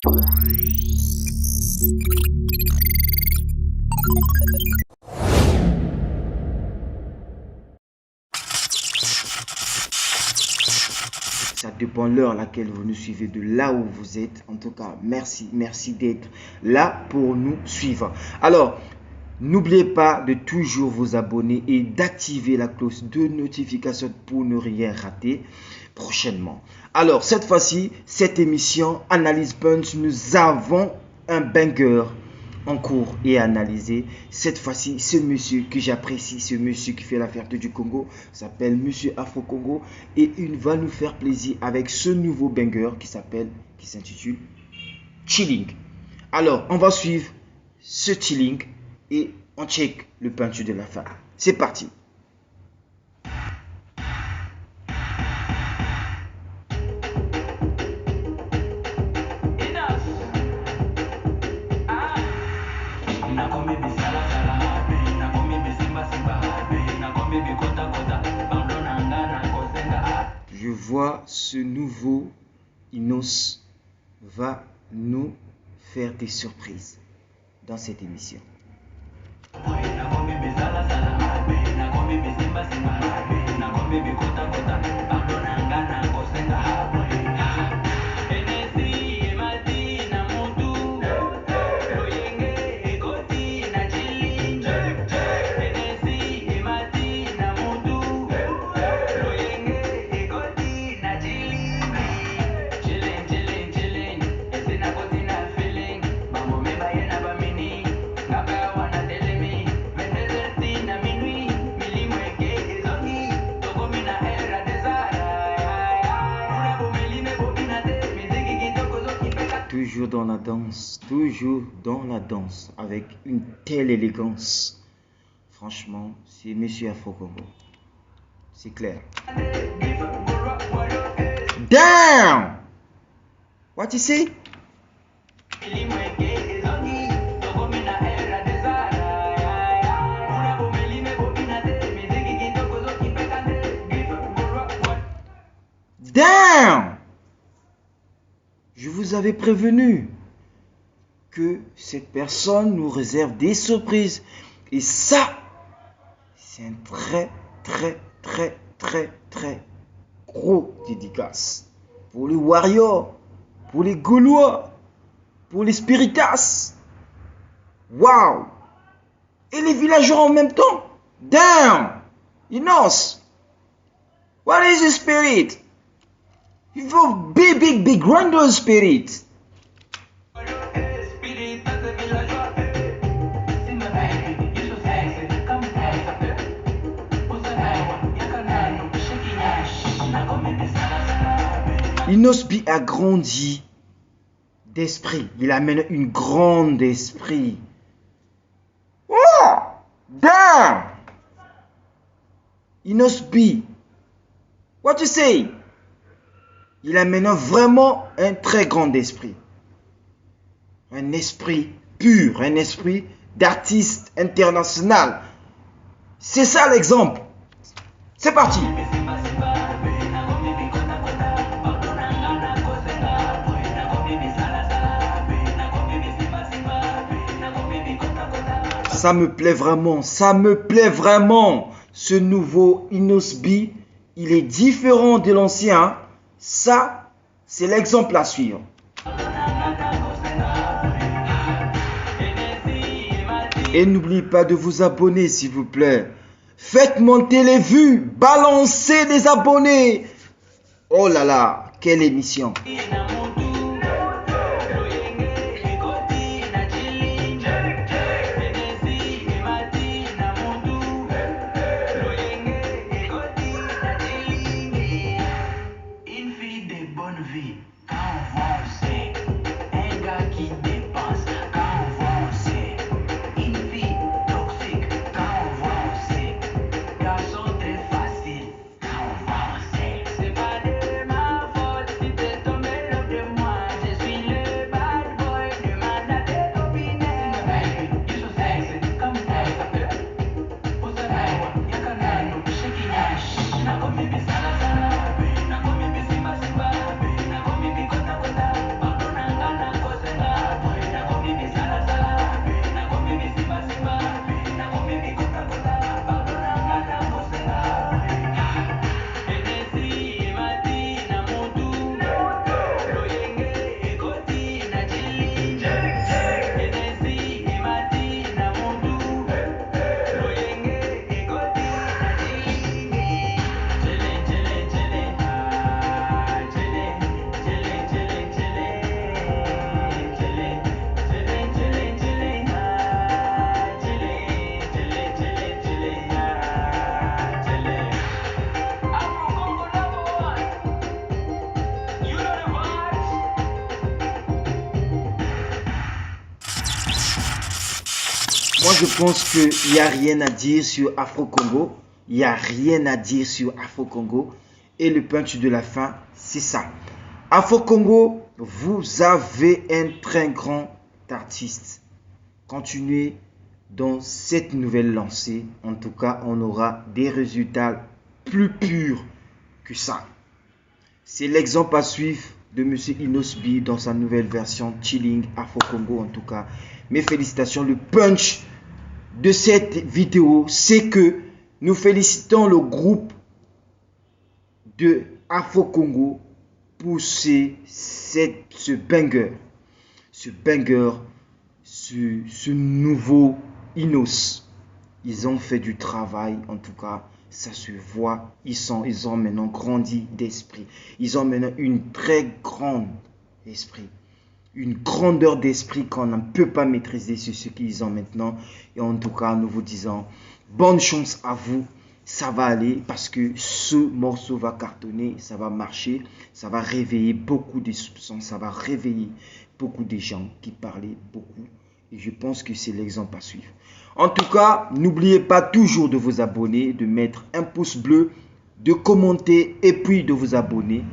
Ça dépend de l'heure à laquelle vous nous suivez, de là où vous êtes. En tout cas, merci d'être là pour nous suivre. Alors, n'oubliez pas de toujours vous abonner et d'activer la cloche de notification pour ne rien rater prochainement. Alors, cette fois-ci, cette émission Analyse Punch, nous avons un banger en cours et analysé. Cette fois-ci, ce monsieur que j'apprécie, ce monsieur qui fait la fierté du Congo, s'appelle Monsieur Afro Congo et il va nous faire plaisir avec ce nouveau banger qui s'intitule Chilling. Alors, on va suivre ce Chilling et on check le punch de la fin. C'est parti. Je vois ce nouveau Inos va nous faire des surprises dans cette émission. Toujours dans la danse, avec une telle élégance. Franchement, c'est Monsieur Afro Congo. C'est clair. Damn! What you say? Damn! Je vous avais prévenu que cette personne nous réserve des surprises. Et ça, c'est un très gros dédicace. Pour les warriors, pour les Gaulois, pour les Spiritas. Waouh! Et les villageois en même temps. Damn! Inos! What is the spirit? You have a big grandeur spirit. Inos B a grandi d'esprit. Il amène une grande esprit. Oh! Damn! Inos B. What you say? Il amène vraiment un très grand esprit. Un esprit pur, un esprit d'artiste international. C'est ça l'exemple. C'est parti. Ça me plaît vraiment, ce nouveau Inos B, il est différent de l'ancien. Ça, c'est l'exemple à suivre. Et n'oubliez pas de vous abonner, s'il vous plaît. Faites monter les vues, balancez les abonnés. Oh là là, quelle émission. Moi, je pense qu'il n'y a rien à dire sur Afro Congo. Il n'y a rien à dire sur Afro Congo. Et le punch de la fin, c'est ça. Afro Congo, vous avez un très grand artiste. Continuez dans cette nouvelle lancée. En tout cas, on aura des résultats plus purs que ça. C'est l'exemple à suivre de M. Inosbi dans sa nouvelle version Chilling Afro Congo. En tout cas, mes félicitations. Le punch de cette vidéo, c'est que nous félicitons le groupe de Afro Congo pour ce banger, ce nouveau Inos. Ils ont fait du travail, en tout cas, ça se voit. Ils ont maintenant grandi d'esprit. Ils ont maintenant une très grande esprit. Une grandeur d'esprit qu'on ne peut pas maîtriser sur ce qu'ils ont maintenant. Et en tout cas, nous vous disons bonne chance à vous. Ça va aller parce que ce morceau va cartonner, ça va marcher, ça va réveiller beaucoup de soupçons, ça va réveiller beaucoup de gens qui parlaient beaucoup. Et je pense que c'est l'exemple à suivre. En tout cas, n'oubliez pas toujours de vous abonner, de mettre un pouce bleu, de commenter et puis de vous abonner.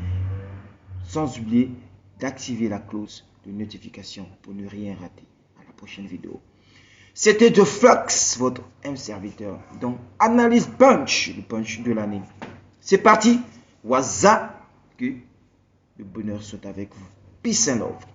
Sans oublier d'activer la cloche de notification pour ne rien rater. À la prochaine vidéo. C'était The Flux, votre serviteur. Donc, analyse punch, le punch de l'année. C'est parti. Waza, que le bonheur soit avec vous. Peace and love.